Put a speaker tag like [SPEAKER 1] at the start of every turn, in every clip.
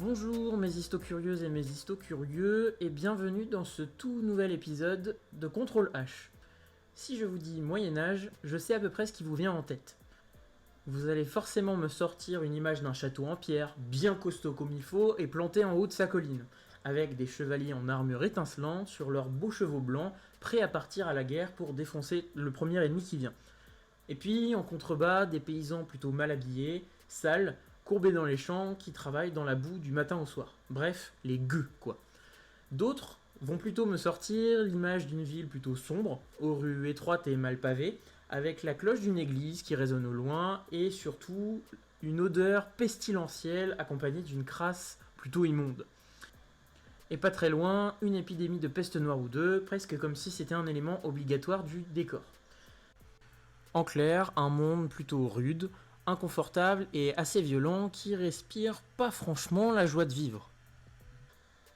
[SPEAKER 1] Bonjour mes histocurieuses et mes histocurieux et bienvenue dans ce tout nouvel épisode de Contrôle H. Si je vous dis Moyen-Âge, je sais à peu près ce qui vous vient en tête. Vous allez forcément me sortir une image d'un château en pierre, bien costaud comme il faut et planté en haut de sa colline, avec des chevaliers en armure étincelante sur leurs beaux chevaux blancs, prêts à partir à la guerre pour défoncer le premier ennemi qui vient. Et puis en contrebas, des paysans plutôt mal habillés, sales, courbés dans les champs, qui travaillent dans la boue du matin au soir. Bref, les gueux, quoi. D'autres vont plutôt me sortir l'image d'une ville plutôt sombre, aux rues étroites et mal pavées, avec la cloche d'une église qui résonne au loin, et surtout une odeur pestilentielle accompagnée d'une crasse plutôt immonde. Et pas très loin, une épidémie de peste noire ou deux, presque comme si c'était un élément obligatoire du décor. En clair, un monde plutôt rude, inconfortable et assez violent qui respire pas franchement la joie de vivre.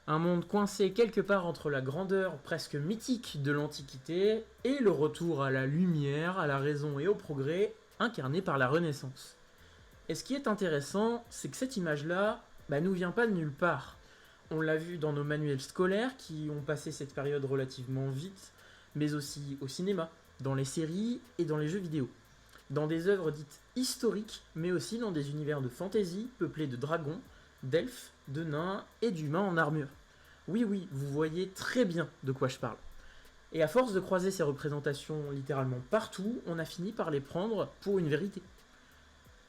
[SPEAKER 1] Un monde coincé quelque part entre la grandeur presque mythique de l'Antiquité et le retour à la lumière, à la raison et au progrès, incarné par la Renaissance. Et ce qui est intéressant, c'est que cette image-là nous vient pas de nulle part. On l'a vu dans nos manuels scolaires qui ont passé cette période relativement vite, mais aussi au cinéma, dans les séries et dans les jeux vidéo. Dans des œuvres dites historiques, mais aussi dans des univers de fantasy peuplés de dragons, d'elfes, de nains et d'humains en armure. Oui, vous voyez très bien de quoi je parle. Et à force de croiser ces représentations littéralement partout, on a fini par les prendre pour une vérité.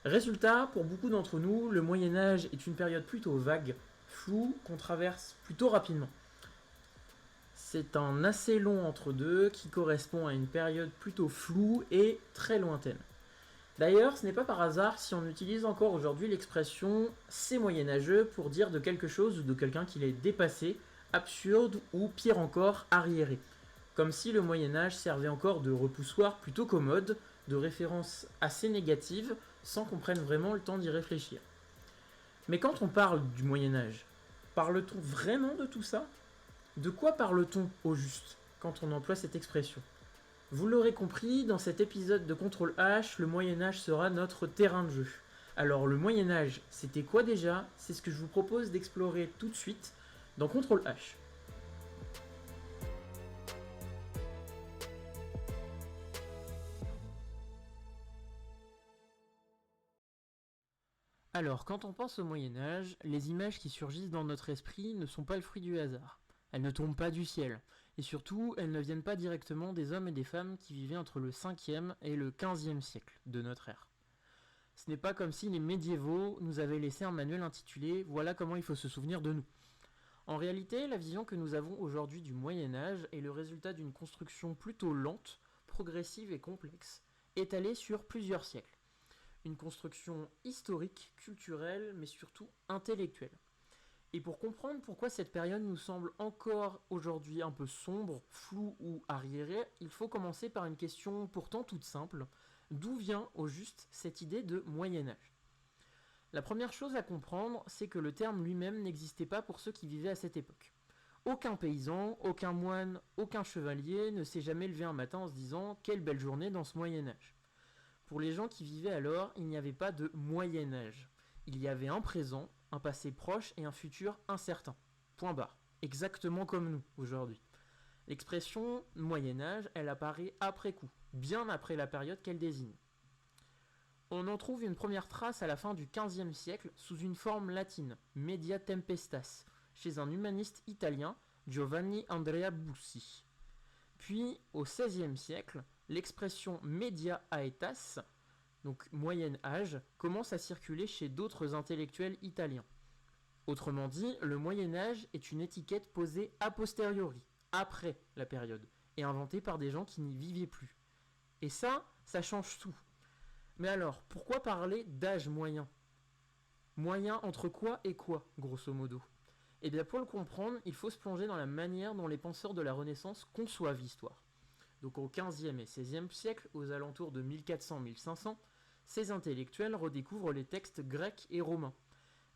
[SPEAKER 1] Résultat, pour beaucoup d'entre nous, le Moyen-Âge est une période plutôt vague, floue, qu'on traverse plutôt rapidement. C'est un assez long entre-deux qui correspond à une période plutôt floue et très lointaine. D'ailleurs, ce n'est pas par hasard si on utilise encore aujourd'hui l'expression « c'est moyenâgeux » pour dire de quelque chose ou de quelqu'un qui l'est dépassé, absurde ou pire encore, arriéré. Comme si le Moyen-Âge servait encore de repoussoir plutôt commode, de référence assez négative, sans qu'on prenne vraiment le temps d'y réfléchir. Mais quand on parle du Moyen-Âge, parle-t-on vraiment de tout ça ? De quoi parle-t-on au juste quand on emploie cette expression ? Vous l'aurez compris, dans cet épisode de Contrôle H, le Moyen-Âge sera notre terrain de jeu. Alors le Moyen-Âge, c'était quoi déjà ? C'est ce que je vous propose d'explorer tout de suite dans Contrôle H. Alors, quand on pense au Moyen-Âge, les images qui surgissent dans notre esprit ne sont pas le fruit du hasard. Elles ne tombent pas du ciel. Et surtout, elles ne viennent pas directement des hommes et des femmes qui vivaient entre le 5e et le 15e siècle de notre ère. Ce n'est pas comme si les médiévaux nous avaient laissé un manuel intitulé « Voilà comment il faut se souvenir de nous ». En réalité, la vision que nous avons aujourd'hui du Moyen-Âge est le résultat d'une construction plutôt lente, progressive et complexe, étalée sur plusieurs siècles. Une construction historique, culturelle, mais surtout intellectuelle. Et pour comprendre pourquoi cette période nous semble encore aujourd'hui un peu sombre, floue ou arriérée, il faut commencer par une question pourtant toute simple. D'où vient au juste cette idée de Moyen-Âge ? La première chose à comprendre, c'est que le terme lui-même n'existait pas pour ceux qui vivaient à cette époque. Aucun paysan, aucun moine, aucun chevalier ne s'est jamais levé un matin en se disant « Quelle belle journée dans ce Moyen-Âge ». Pour les gens qui vivaient alors, il n'y avait pas de Moyen-Âge. Il y avait un présent, un passé proche et un futur incertain. Point barre. Exactement comme nous, aujourd'hui. L'expression Moyen-Âge, elle apparaît après coup, bien après la période qu'elle désigne. On en trouve une première trace à la fin du XVe siècle sous une forme latine, Media Tempestas, chez un humaniste italien, Giovanni Andrea Bussi. Puis, au XVIe siècle, l'expression Media Aetas, donc Moyen Âge, commence à circuler chez d'autres intellectuels italiens. Autrement dit, le Moyen Âge est une étiquette posée a posteriori, après la période, et inventée par des gens qui n'y vivaient plus. Et ça change tout. Mais alors, pourquoi parler d'âge moyen ? Moyen entre quoi et quoi, grosso modo ? Eh bien, pour le comprendre, il faut se plonger dans la manière dont les penseurs de la Renaissance conçoivent l'histoire. Donc au XVe et XVIe siècle, aux alentours de 1400-1500, ces intellectuels redécouvrent les textes grecs et romains.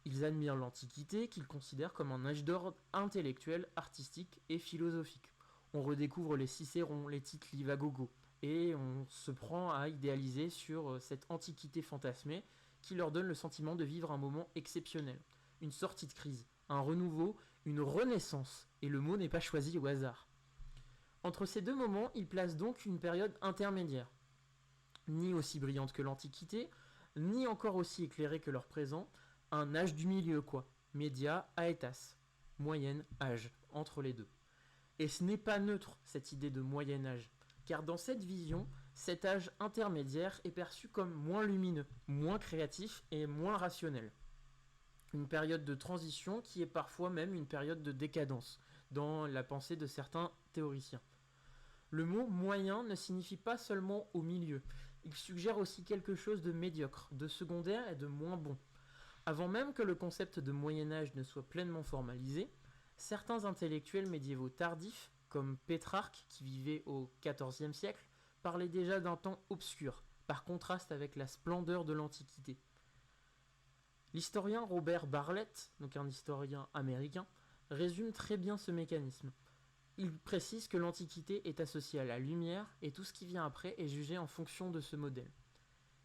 [SPEAKER 1] Ils admirent l'Antiquité, qu'ils considèrent comme un âge d'or intellectuel, artistique et philosophique. On redécouvre les Cicérons, les Tite-Live à gogo, et on se prend à idéaliser sur cette Antiquité fantasmée qui leur donne le sentiment de vivre un moment exceptionnel. une sortie de crise, un renouveau, une renaissance, et le mot n'est pas choisi au hasard. Entre ces deux moments, il place donc une période intermédiaire, ni aussi brillante que l'Antiquité, ni encore aussi éclairée que leur présent, un âge du milieu quoi, média aetas, moyen âge, entre les deux. Et ce n'est pas neutre cette idée de moyen âge, car dans cette vision, cet âge intermédiaire est perçu comme moins lumineux, moins créatif et moins rationnel. Une période de transition qui est parfois même une période de décadence, dans la pensée de certains théoriciens. Le mot moyen ne signifie pas seulement au milieu, il suggère aussi quelque chose de médiocre, de secondaire et de moins bon. Avant même que le concept de Moyen-Âge ne soit pleinement formalisé, certains intellectuels médiévaux tardifs, comme Pétrarque qui vivait au XIVe siècle, parlaient déjà d'un temps obscur, par contraste avec la splendeur de l'Antiquité. L'historien Robert Bartlett, donc un historien américain, résume très bien ce mécanisme. Il précise que l'Antiquité est associée à la lumière et tout ce qui vient après est jugé en fonction de ce modèle.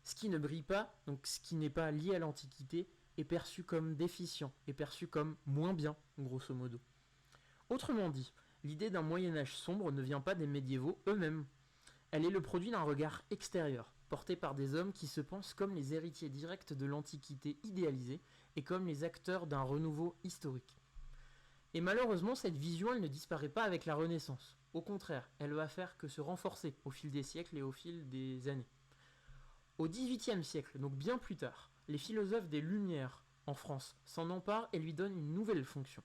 [SPEAKER 1] Ce qui ne brille pas, donc ce qui n'est pas lié à l'Antiquité, est perçu comme déficient, est perçu comme moins bien, grosso modo. Autrement dit, l'idée d'un Moyen-Âge sombre ne vient pas des médiévaux eux-mêmes. Elle est le produit d'un regard extérieur, porté par des hommes qui se pensent comme les héritiers directs de l'Antiquité idéalisée et comme les acteurs d'un renouveau historique. Et malheureusement, cette vision, elle ne disparaît pas avec la Renaissance. Au contraire, elle va faire que se renforcer au fil des siècles et au fil des années. Au XVIIIe siècle, donc bien plus tard, les philosophes des Lumières en France s'en emparent et lui donnent une nouvelle fonction.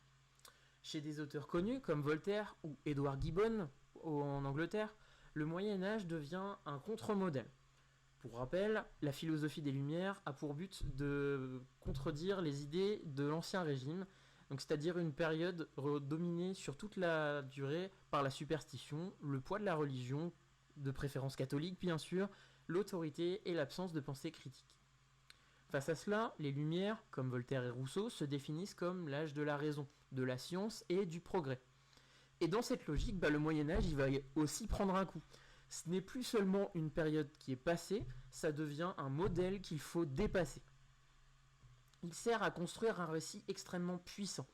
[SPEAKER 1] Chez des auteurs connus comme Voltaire ou Édouard Gibbon en Angleterre, le Moyen-Âge devient un contre-modèle. Pour rappel, la philosophie des Lumières a pour but de contredire les idées de l'Ancien Régime, donc c'est-à-dire une période dominée sur toute la durée par la superstition, le poids de la religion, de préférence catholique bien sûr, l'autorité et l'absence de pensée critique. Face à cela, les Lumières, comme Voltaire et Rousseau, se définissent comme l'âge de la raison, de la science et du progrès. Et dans cette logique, le Moyen-Âge il va aussi prendre un coup. Ce n'est plus seulement une période qui est passée, ça devient un modèle qu'il faut dépasser. Il sert à construire un récit extrêmement puissant,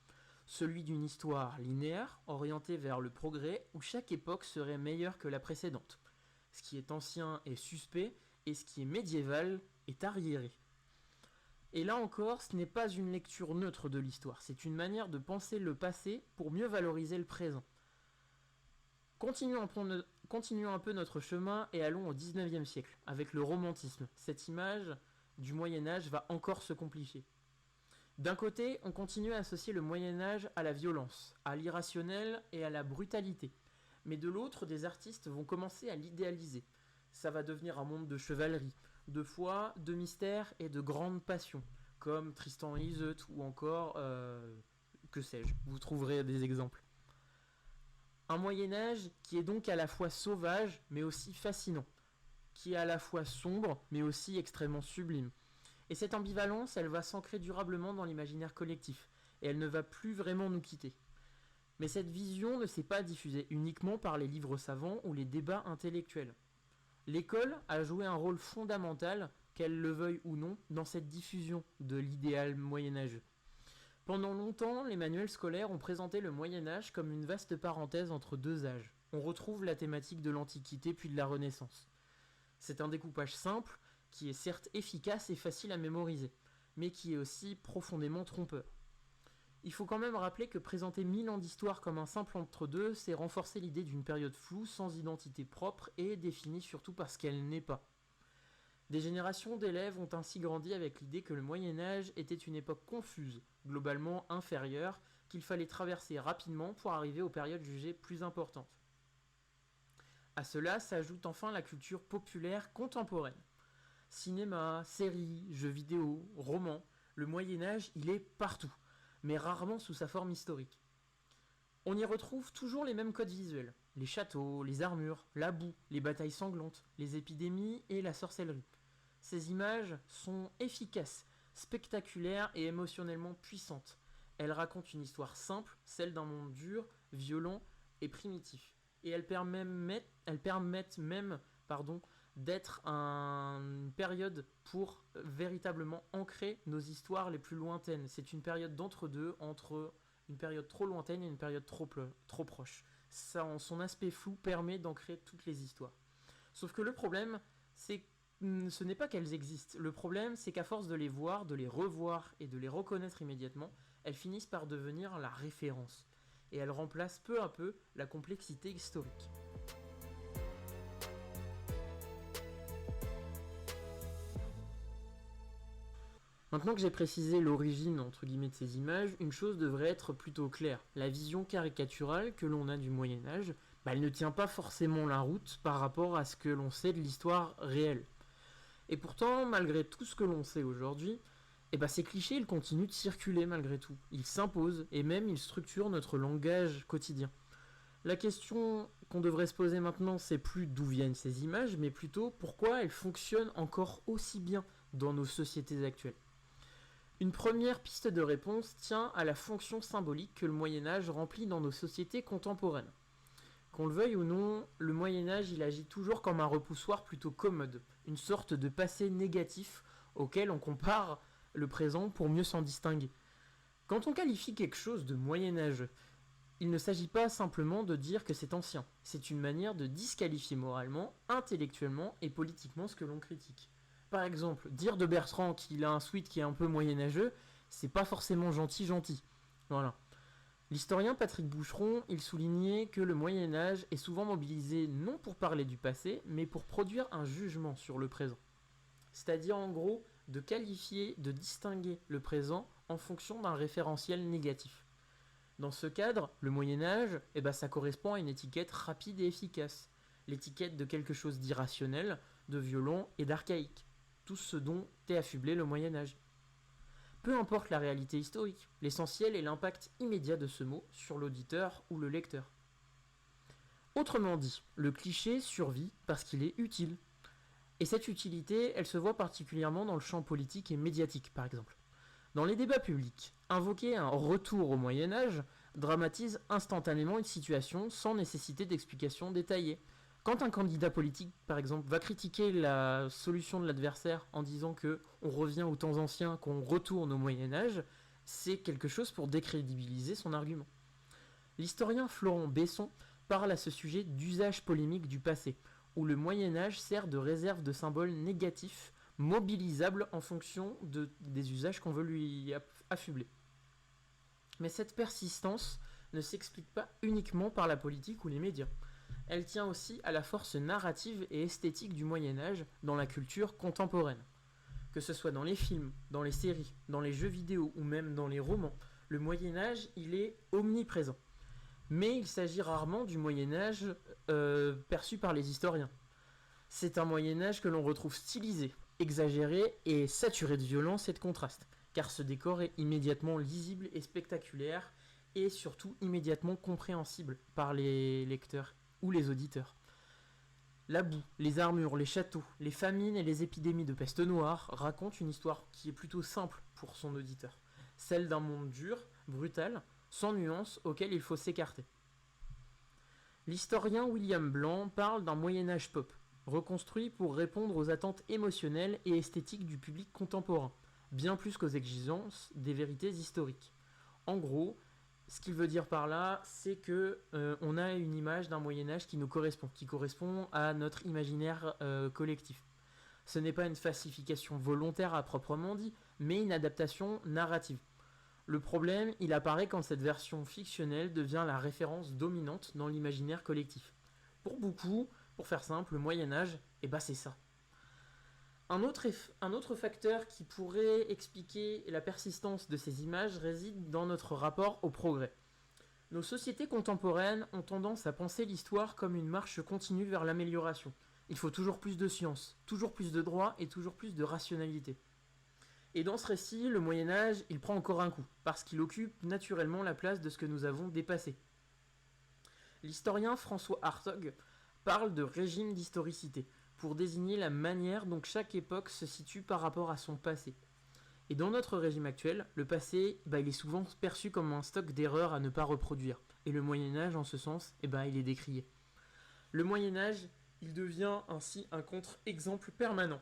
[SPEAKER 1] celui d'une histoire linéaire, orientée vers le progrès, où chaque époque serait meilleure que la précédente. Ce qui est ancien est suspect, et ce qui est médiéval est arriéré. Et là encore, ce n'est pas une lecture neutre de l'histoire, c'est une manière de penser le passé pour mieux valoriser le présent. Continuons un peu notre chemin et allons au XIXe siècle, avec le romantisme. Cette image du Moyen-Âge va encore se compliquer. D'un côté, on continue à associer le Moyen-Âge à la violence, à l'irrationnel et à la brutalité. Mais de l'autre, des artistes vont commencer à l'idéaliser. Ça va devenir un monde de chevalerie, de foi, de mystère et de grandes passions, comme Tristan et Iseut ou encore, que sais-je, vous trouverez des exemples. Un Moyen-Âge qui est donc à la fois sauvage mais aussi fascinant, qui est à la fois sombre mais aussi extrêmement sublime. Et cette ambivalence, elle va s'ancrer durablement dans l'imaginaire collectif, et elle ne va plus vraiment nous quitter. Mais cette vision ne s'est pas diffusée uniquement par les livres savants ou les débats intellectuels. L'école a joué un rôle fondamental, qu'elle le veuille ou non, dans cette diffusion de l'idéal moyenâgeux. Pendant longtemps, les manuels scolaires ont présenté le Moyen-Âge comme une vaste parenthèse entre deux âges. On retrouve la thématique de l'Antiquité puis de la Renaissance. C'est un découpage simple, qui est certes efficace et facile à mémoriser, mais qui est aussi profondément trompeur. Il faut quand même rappeler que présenter 1000 ans d'histoire comme un simple entre-deux, c'est renforcer l'idée d'une période floue, sans identité propre et définie surtout parce qu'elle n'est pas. Des générations d'élèves ont ainsi grandi avec l'idée que le Moyen-Âge était une époque confuse, globalement inférieure, qu'il fallait traverser rapidement pour arriver aux périodes jugées plus importantes. À cela s'ajoute enfin la culture populaire contemporaine. Cinéma, séries, jeux vidéo, romans, le Moyen-Âge, il est partout, mais rarement sous sa forme historique. On y retrouve toujours les mêmes codes visuels, les châteaux, les armures, la boue, les batailles sanglantes, les épidémies et la sorcellerie. Ces images sont efficaces, spectaculaires et émotionnellement puissantes. Elles racontent une histoire simple, celle d'un monde dur, violent et primitif. Et elles permettent même d'être une période pour véritablement ancrer nos histoires les plus lointaines. C'est une période d'entre-deux, entre une période trop lointaine et une période trop proche. Son aspect flou permet d'ancrer toutes les histoires. Sauf que le problème, c'est ce n'est pas qu'elles existent. Le problème, c'est qu'à force de les voir, de les revoir et de les reconnaître immédiatement, elles finissent par devenir la référence. Et elles remplacent peu à peu la complexité historique. Maintenant que j'ai précisé l'origine entre guillemets de ces images, une chose devrait être plutôt claire. La vision caricaturale que l'on a du Moyen-Âge, elle ne tient pas forcément la route par rapport à ce que l'on sait de l'histoire réelle. Et pourtant, malgré tout ce que l'on sait aujourd'hui, ces clichés ils continuent de circuler malgré tout. Ils s'imposent et même ils structurent notre langage quotidien. La question qu'on devrait se poser maintenant, c'est plus d'où viennent ces images, mais plutôt pourquoi elles fonctionnent encore aussi bien dans nos sociétés actuelles. Une première piste de réponse tient à la fonction symbolique que le Moyen-Âge remplit dans nos sociétés contemporaines. Qu'on le veuille ou non, le Moyen-Âge il agit toujours comme un repoussoir plutôt commode, une sorte de passé négatif auquel on compare le présent pour mieux s'en distinguer. Quand on qualifie quelque chose de Moyen-Âge, il ne s'agit pas simplement de dire que c'est ancien, c'est une manière de disqualifier moralement, intellectuellement et politiquement ce que l'on critique. Par exemple, dire de Bertrand qu'il a un sweat qui est un peu moyenâgeux, c'est pas forcément gentil. Voilà. L'historien Patrick Boucheron, il soulignait que le Moyen-Âge est souvent mobilisé non pour parler du passé, mais pour produire un jugement sur le présent. C'est-à-dire en gros de qualifier, de distinguer le présent en fonction d'un référentiel négatif. Dans ce cadre, le Moyen-Âge, ça correspond à une étiquette rapide et efficace. L'étiquette de quelque chose d'irrationnel, de violent et d'archaïque. Tout ce dont est affublé le Moyen-Âge. Peu importe la réalité historique, l'essentiel est l'impact immédiat de ce mot sur l'auditeur ou le lecteur. Autrement dit, le cliché survit parce qu'il est utile. Et cette utilité, elle se voit particulièrement dans le champ politique et médiatique, par exemple. Dans les débats publics, invoquer un retour au Moyen-Âge dramatise instantanément une situation sans nécessité d'explication détaillée. Quand un candidat politique, par exemple, va critiquer la solution de l'adversaire en disant que on revient aux temps anciens, qu'on retourne au Moyen-Âge, c'est quelque chose pour décrédibiliser son argument. L'historien Florent Besson parle à ce sujet d'usage polémique du passé, où le Moyen-Âge sert de réserve de symboles négatifs, mobilisables en fonction des usages qu'on veut lui affubler. Mais cette persistance ne s'explique pas uniquement par la politique ou les médias. Elle tient aussi à la force narrative et esthétique du Moyen-Âge dans la culture contemporaine. Que ce soit dans les films, dans les séries, dans les jeux vidéo ou même dans les romans, le Moyen-Âge, il est omniprésent. Mais il s'agit rarement du Moyen-Âge perçu par les historiens. C'est un Moyen-Âge que l'on retrouve stylisé, exagéré et saturé de violence et de contraste, car ce décor est immédiatement lisible et spectaculaire, et surtout immédiatement compréhensible par les lecteurs ou les auditeurs. La boue, les armures, les châteaux, les famines et les épidémies de peste noire racontent une histoire qui est plutôt simple pour son auditeur, celle d'un monde dur, brutal, sans nuances auquel il faut s'écarter. L'historien William Blanc parle d'un Moyen-Âge pop, reconstruit pour répondre aux attentes émotionnelles et esthétiques du public contemporain, bien plus qu'aux exigences des vérités historiques. En gros, ce qu'il veut dire par là, c'est que on a une image d'un Moyen-Âge qui correspond à notre imaginaire collectif. Ce n'est pas une falsification volontaire à proprement dit, mais une adaptation narrative. Le problème, il apparaît quand cette version fictionnelle devient la référence dominante dans l'imaginaire collectif. Pour beaucoup, pour faire simple, le Moyen-Âge, c'est ça. Un autre facteur qui pourrait expliquer la persistance de ces images réside dans notre rapport au progrès. Nos sociétés contemporaines ont tendance à penser l'histoire comme une marche continue vers l'amélioration. Il faut toujours plus de science, toujours plus de droit et toujours plus de rationalité. Et dans ce récit, le Moyen-Âge, il prend encore un coup, parce qu'il occupe naturellement la place de ce que nous avons dépassé. L'historien François Hartog parle de régime d'historicité, pour désigner la manière dont chaque époque se situe par rapport à son passé. Et dans notre régime actuel, le passé, il est souvent perçu comme un stock d'erreurs à ne pas reproduire. Et le Moyen-Âge, en ce sens, il est décrié. Le Moyen-Âge, Il devient ainsi un contre-exemple permanent,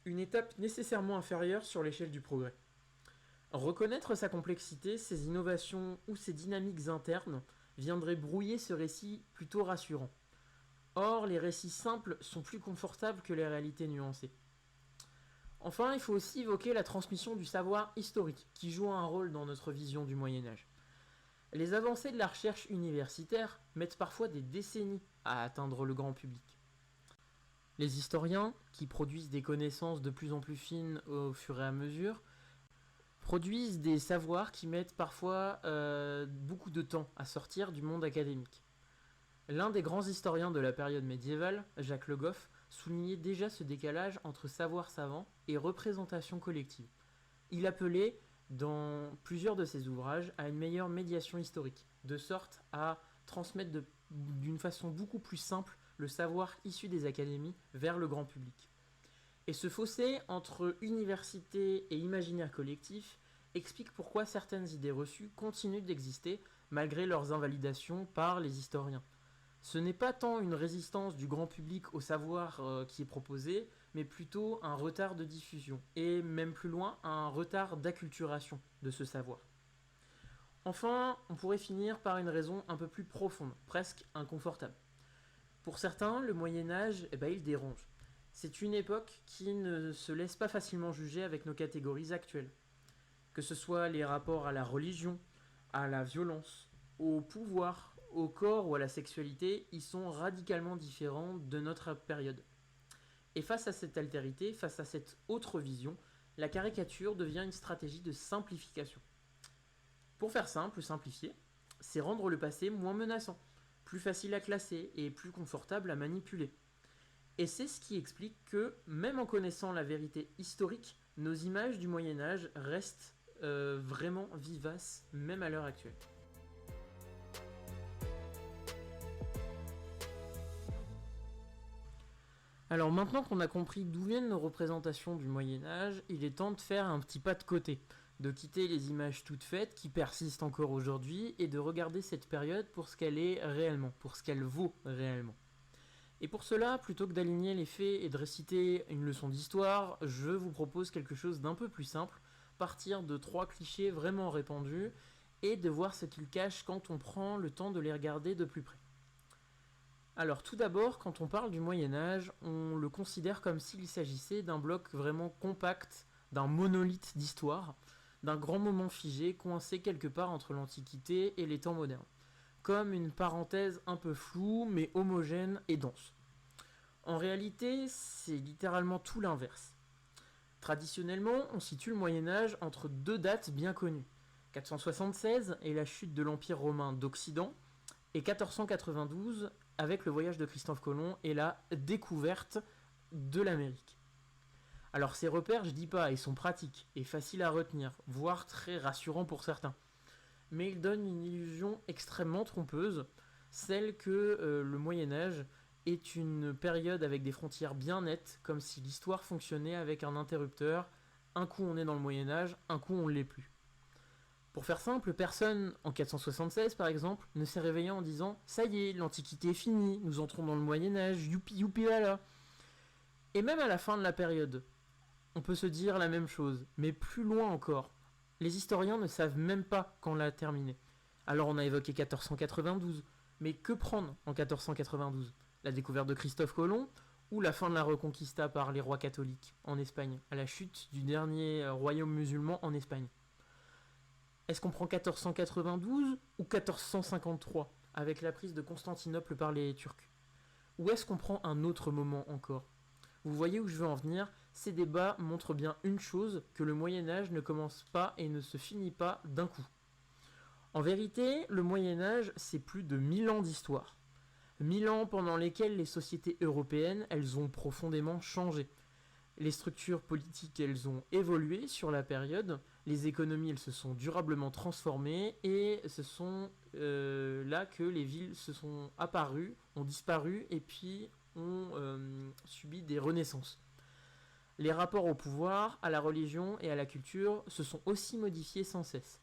[SPEAKER 1] une étape nécessairement inférieure sur l'échelle du progrès. Reconnaître sa complexité, ses innovations ou ses dynamiques internes viendrait brouiller ce récit plutôt rassurant. Or, les récits simples sont plus confortables que les réalités nuancées. Enfin, il faut aussi évoquer la transmission du savoir historique, qui joue un rôle dans notre vision du Moyen-Âge. Les avancées de la recherche universitaire mettent parfois des décennies à atteindre le grand public. Les historiens, qui produisent des connaissances de plus en plus fines au fur et à mesure, produisent des savoirs qui mettent parfois beaucoup de temps à sortir du monde académique. L'un des grands historiens de la période médiévale, Jacques Le Goff, soulignait déjà ce décalage entre savoir savant et représentation collective. Il appelait, dans plusieurs de ses ouvrages, à une meilleure médiation historique, de sorte à transmettre d'une façon beaucoup plus simple le savoir issu des académies vers le grand public. Et ce fossé entre université et imaginaire collectif explique pourquoi certaines idées reçues continuent d'exister malgré leurs invalidations par les historiens. Ce n'est pas tant une résistance du grand public au savoir qui est proposé, mais plutôt un retard de diffusion, et même plus loin, un retard d'acculturation de ce savoir. Enfin, on pourrait finir par une raison un peu plus profonde, presque inconfortable. Pour certains, le Moyen-Âge, il dérange. C'est une époque qui ne se laisse pas facilement juger avec nos catégories actuelles. Que ce soit les rapports à la religion, à la violence, au pouvoir, au corps ou à la sexualité, ils sont radicalement différents de notre période. Et face à cette altérité, face à cette autre vision, la caricature devient une stratégie de simplification. Pour faire simple, simplifier, c'est rendre le passé moins menaçant, plus facile à classer et plus confortable à manipuler. Et c'est ce qui explique que, même en connaissant la vérité historique, nos images du Moyen-Âge restent vraiment vivaces, même à l'heure actuelle. Alors maintenant qu'on a compris d'où viennent nos représentations du Moyen-Âge, il est temps de faire un petit pas de côté, de quitter les images toutes faites qui persistent encore aujourd'hui et de regarder cette période pour ce qu'elle est réellement, pour ce qu'elle vaut réellement. Et pour cela, plutôt que d'aligner les faits et de réciter une leçon d'histoire, je vous propose quelque chose d'un peu plus simple, partir de 3 clichés vraiment répandus et de voir ce qu'ils cachent quand on prend le temps de les regarder de plus près. Alors tout d'abord, quand on parle du Moyen-Âge, on le considère comme s'il s'agissait d'un bloc vraiment compact, d'un monolithe d'histoire, d'un grand moment figé coincé quelque part entre l'Antiquité et les temps modernes, comme une parenthèse un peu floue mais homogène et dense. En réalité, c'est littéralement tout l'inverse. Traditionnellement, on situe le Moyen-Âge entre 2 dates bien connues, 476 et la chute de l'Empire romain d'Occident, et 1492 avec le voyage de Christophe Colomb et la découverte de l'Amérique. Alors ces repères, je dis pas, ils sont pratiques et faciles à retenir, voire très rassurants pour certains. Mais ils donnent une illusion extrêmement trompeuse, celle que le Moyen-Âge est une période avec des frontières bien nettes, comme si l'histoire fonctionnait avec un interrupteur. Un coup on est dans le Moyen-Âge, un coup on ne l'est plus. Pour faire simple, personne, en 476 par exemple, ne s'est réveillé en disant « Ça y est, l'Antiquité est finie, nous entrons dans le Moyen-Âge, youpi youpi là !» Et même à la fin de la période, on peut se dire la même chose, mais plus loin encore. Les historiens ne savent même pas quand l'a terminé. Alors on a évoqué 1492, mais que prendre en 1492 ? La découverte de Christophe Colomb ou la fin de la Reconquista par les rois catholiques en Espagne, à la chute du dernier royaume musulman en Espagne ? Est-ce qu'on prend 1492 ou 1453 avec la prise de Constantinople par les Turcs ? Ou est-ce qu'on prend un autre moment encore ? Vous voyez où je veux en venir ? Ces débats montrent bien une chose, que le Moyen-Âge ne commence pas et ne se finit pas d'un coup. En vérité, le Moyen-Âge, c'est plus de 1000 ans d'histoire. 1000 ans pendant lesquels les sociétés européennes, elles ont profondément changé. Les structures politiques, elles ont évolué sur la période, les économies, elles se sont durablement transformées, et ce sont là que les villes se sont apparues, ont disparu, et puis ont subi des renaissances. Les rapports au pouvoir, à la religion et à la culture se sont aussi modifiés sans cesse.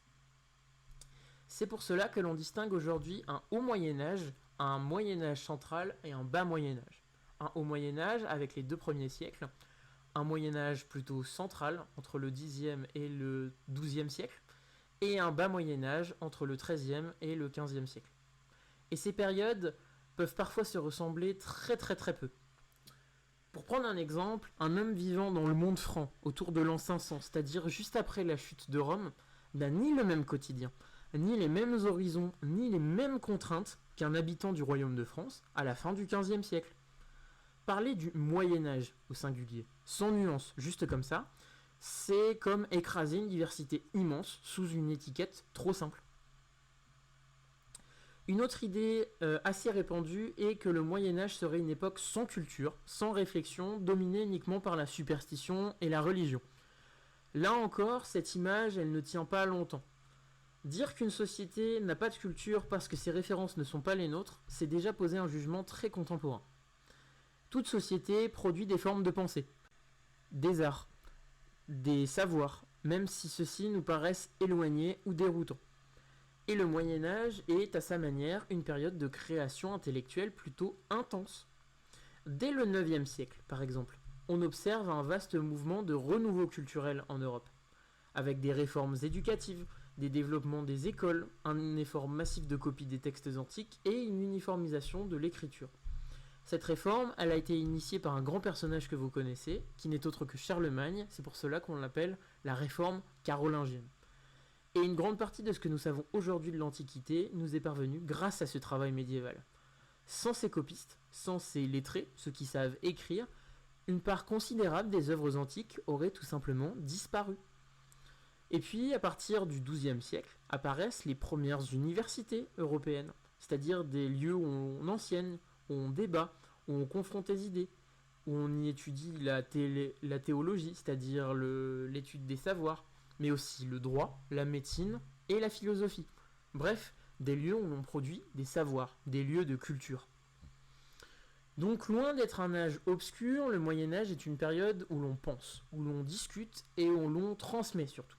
[SPEAKER 1] C'est pour cela que l'on distingue aujourd'hui un haut Moyen-Âge, un Moyen-Âge central et un bas Moyen-Âge. un haut Moyen-Âge avec les 2 premiers siècles, un Moyen-Âge plutôt central entre le Xe et le XIIe siècle, et un bas Moyen-Âge entre le XIIIe et le XVe siècle. Et ces périodes peuvent parfois se ressembler très peu. Pour prendre un exemple, un homme vivant dans le monde franc, autour de l'an 500, c'est-à-dire juste après la chute de Rome, n'a ni le même quotidien, ni les mêmes horizons, ni les mêmes contraintes qu'un habitant du royaume de France à la fin du XVe siècle. Parler du Moyen-Âge au singulier, sans nuance, juste comme ça, c'est comme écraser une diversité immense sous une étiquette trop simple. Une autre idée assez répandue est que le Moyen-Âge serait une époque sans culture, sans réflexion, dominée uniquement par la superstition et la religion. Là encore, cette image, elle ne tient pas longtemps. Dire qu'une société n'a pas de culture parce que ses références ne sont pas les nôtres, c'est déjà poser un jugement très contemporain. Toute société produit des formes de pensée, des arts, des savoirs, même si ceux-ci nous paraissent éloignés ou déroutants. Et le Moyen-Âge est, à sa manière, une période de création intellectuelle plutôt intense. Dès le IXe siècle, par exemple, on observe un vaste mouvement de renouveau culturel en Europe, avec des réformes éducatives, des développements des écoles, un effort massif de copie des textes antiques et une uniformisation de l'écriture. Cette réforme, elle a été initiée par un grand personnage que vous connaissez, qui n'est autre que Charlemagne, c'est pour cela qu'on l'appelle la réforme carolingienne. Et une grande partie de ce que nous savons aujourd'hui de l'Antiquité nous est parvenue grâce à ce travail médiéval. Sans ces copistes, sans ces lettrés, ceux qui savent écrire, une part considérable des œuvres antiques aurait tout simplement disparu. Et puis, à partir du XIIe siècle, apparaissent les premières universités européennes, c'est-à-dire des lieux où on enseigne, où on débat, où on confronte les idées, où on y étudie la théologie, c'est-à-dire l'étude des savoirs, mais aussi le droit, la médecine et la philosophie. Bref, des lieux où l'on produit des savoirs, des lieux de culture. Donc loin d'être un âge obscur, le Moyen-Âge est une période où l'on pense, où l'on discute et où l'on transmet surtout.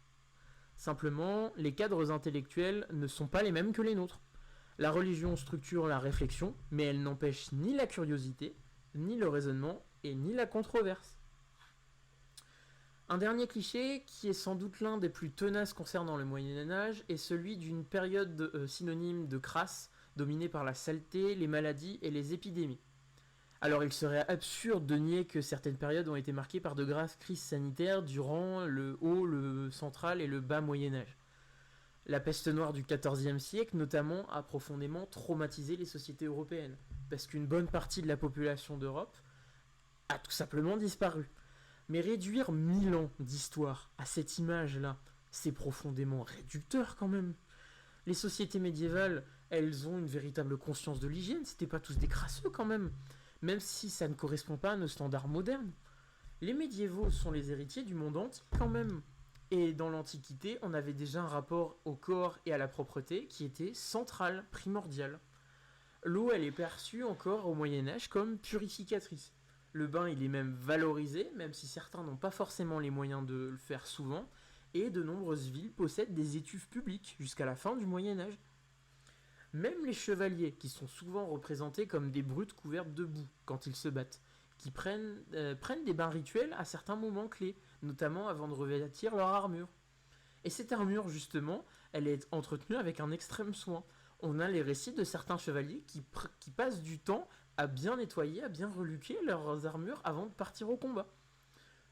[SPEAKER 1] Simplement, les cadres intellectuels ne sont pas les mêmes que les nôtres. La religion structure la réflexion, mais elle n'empêche ni la curiosité, ni le raisonnement et ni la controverse. Un dernier cliché, qui est sans doute l'un des plus tenaces concernant le Moyen-Âge, est celui d'une période synonyme de crasse, dominée par la saleté, les maladies et les épidémies. Alors il serait absurde de nier que certaines périodes ont été marquées par de graves crises sanitaires durant le haut, le central et le bas Moyen-Âge. La peste noire du XIVe siècle, notamment, a profondément traumatisé les sociétés européennes, parce qu'une bonne partie de la population d'Europe a tout simplement disparu. Mais réduire 1000 ans d'histoire à cette image-là, c'est profondément réducteur quand même. Les sociétés médiévales, elles ont une véritable conscience de l'hygiène, c'était pas tous des crasseux quand même si ça ne correspond pas à nos standards modernes. Les médiévaux sont les héritiers du monde entier quand même. Et dans l'Antiquité, on avait déjà un rapport au corps et à la propreté qui était central, primordial. L'eau, elle est perçue encore au Moyen-Âge comme purificatrice. Le bain, il est même valorisé, même si certains n'ont pas forcément les moyens de le faire souvent, et de nombreuses villes possèdent des étuves publiques jusqu'à la fin du Moyen-Âge. Même les chevaliers, qui sont souvent représentés comme des brutes couvertes de boue quand ils se battent, qui prennent des bains rituels à certains moments clés, notamment avant de revêtir leur armure. Et cette armure, justement, elle est entretenue avec un extrême soin. On a les récits de certains chevaliers qui passent du temps à bien nettoyer, à bien reluquer leurs armures avant de partir au combat.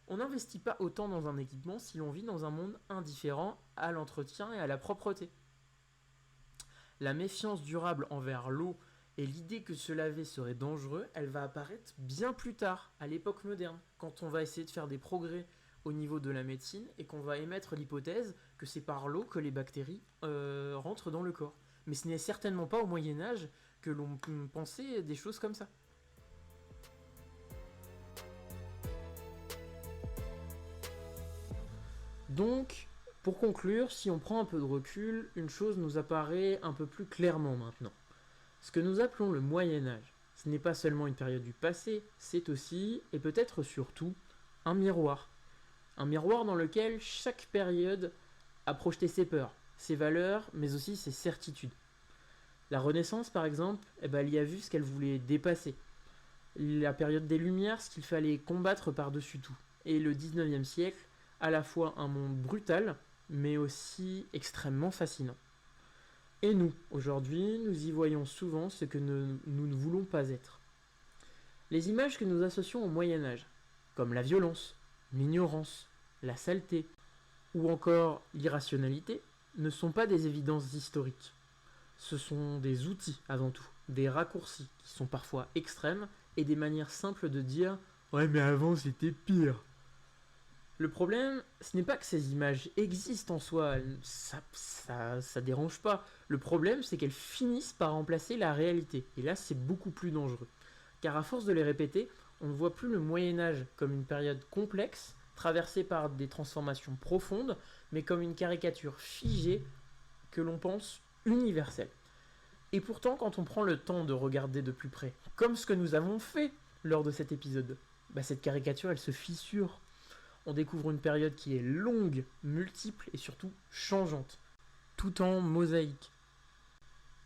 [SPEAKER 1] On n'investit pas autant dans un équipement si l'on vit dans un monde indifférent à l'entretien et à la propreté. La méfiance durable envers l'eau et l'idée que se laver serait dangereux, elle va apparaître bien plus tard, à l'époque moderne, quand on va essayer de faire des progrès au niveau de la médecine et qu'on va émettre l'hypothèse que c'est par l'eau que les bactéries rentrent dans le corps. Mais ce n'est certainement pas au Moyen-Âge que l'on pensait des choses comme ça. Donc, pour conclure, si on prend un peu de recul, une chose nous apparaît un peu plus clairement maintenant. Ce que nous appelons le Moyen-Âge, ce n'est pas seulement une période du passé, c'est aussi, et peut-être surtout, un miroir. Un miroir dans lequel chaque période a projeté ses peurs, ses valeurs, mais aussi ses certitudes. La Renaissance, par exemple, elle y a vu ce qu'elle voulait dépasser. la période des Lumières, ce qu'il fallait combattre par-dessus tout. Et le 19e siècle, à la fois un monde brutal, mais aussi extrêmement fascinant. Et nous, aujourd'hui, nous y voyons souvent ce que nous ne voulons pas être. Les images que nous associons au Moyen-Âge, comme la violence, l'ignorance, la saleté, ou encore l'irrationalité, ne sont pas des évidences historiques. Ce sont des outils avant tout, des raccourcis qui sont parfois extrêmes et des manières simples de dire « Ouais mais avant c'était pire ». Le problème, ce n'est pas que ces images existent en soi, ça dérange pas. Le problème, c'est qu'elles finissent par remplacer la réalité. Et là, c'est beaucoup plus dangereux. Car à force de les répéter, on ne voit plus le Moyen-Âge comme une période complexe, traversée par des transformations profondes, mais comme une caricature figée que l'on pense universelle. Et pourtant, quand on prend le temps de regarder de plus près, comme ce que nous avons fait lors de cet épisode, cette caricature, elle se fissure. On découvre une période qui est longue, multiple et surtout changeante, tout en mosaïque.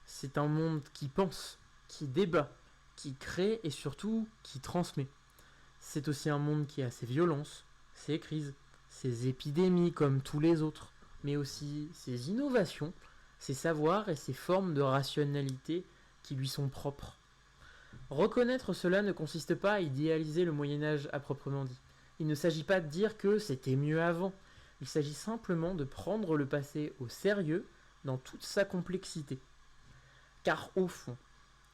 [SPEAKER 1] C'est un monde qui pense, qui débat, qui crée et surtout qui transmet. C'est aussi un monde qui a ses violences, ses crises, ses épidémies comme tous les autres, mais aussi ses innovations, ses savoirs et ses formes de rationalité qui lui sont propres. Reconnaître cela ne consiste pas à idéaliser le Moyen-Âge à proprement dit. Il ne s'agit pas de dire que c'était mieux avant. Il s'agit simplement de prendre le passé au sérieux dans toute sa complexité. Car au fond,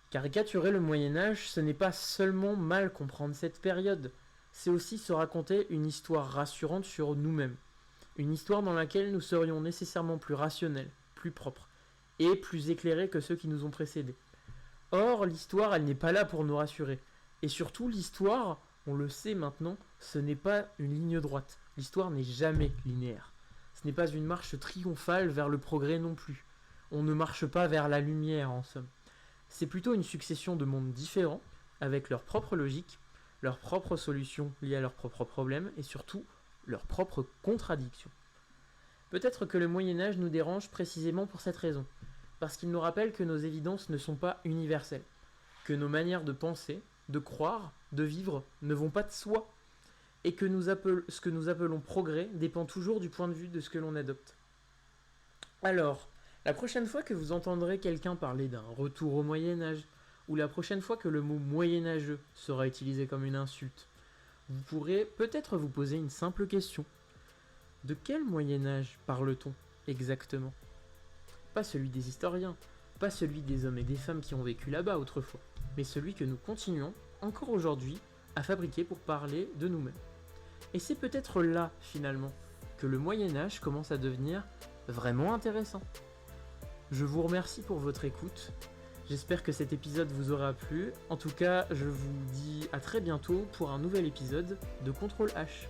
[SPEAKER 1] caricaturer le Moyen-Âge, ce n'est pas seulement mal comprendre cette période, c'est aussi se raconter une histoire rassurante sur nous-mêmes. Une histoire dans laquelle nous serions nécessairement plus rationnels, plus propres, et plus éclairés que ceux qui nous ont précédés. Or, l'histoire, elle n'est pas là pour nous rassurer. Et surtout, l'histoire, on le sait maintenant, ce n'est pas une ligne droite. L'histoire n'est jamais linéaire. Ce n'est pas une marche triomphale vers le progrès non plus. On ne marche pas vers la lumière en somme. C'est plutôt une succession de mondes différents, avec leur propre logique, leurs propres solutions liées à leurs propres problèmes, et surtout leurs propres contradictions. Peut-être que le Moyen-Âge nous dérange précisément pour cette raison, parce qu'il nous rappelle que nos évidences ne sont pas universelles, que nos manières de penser, de croire, de vivre ne vont pas de soi, et que ce que nous appelons progrès dépend toujours du point de vue de ce que l'on adopte. Alors, la prochaine fois que vous entendrez quelqu'un parler d'un retour au Moyen-Âge, ou la prochaine fois que le mot moyenâgeux sera utilisé comme une insulte, vous pourrez peut-être vous poser une simple question. De quel Moyen-Âge parle-t-on exactement ? Pas celui des historiens, pas celui des hommes et des femmes qui ont vécu là-bas autrefois, mais celui que nous continuons, encore aujourd'hui, à fabriquer pour parler de nous-mêmes. Et c'est peut-être là, finalement, que le Moyen-Âge commence à devenir vraiment intéressant. Je vous remercie pour votre écoute. J'espère que cet épisode vous aura plu. En tout cas, je vous dis à très bientôt pour un nouvel épisode de Contrôle H.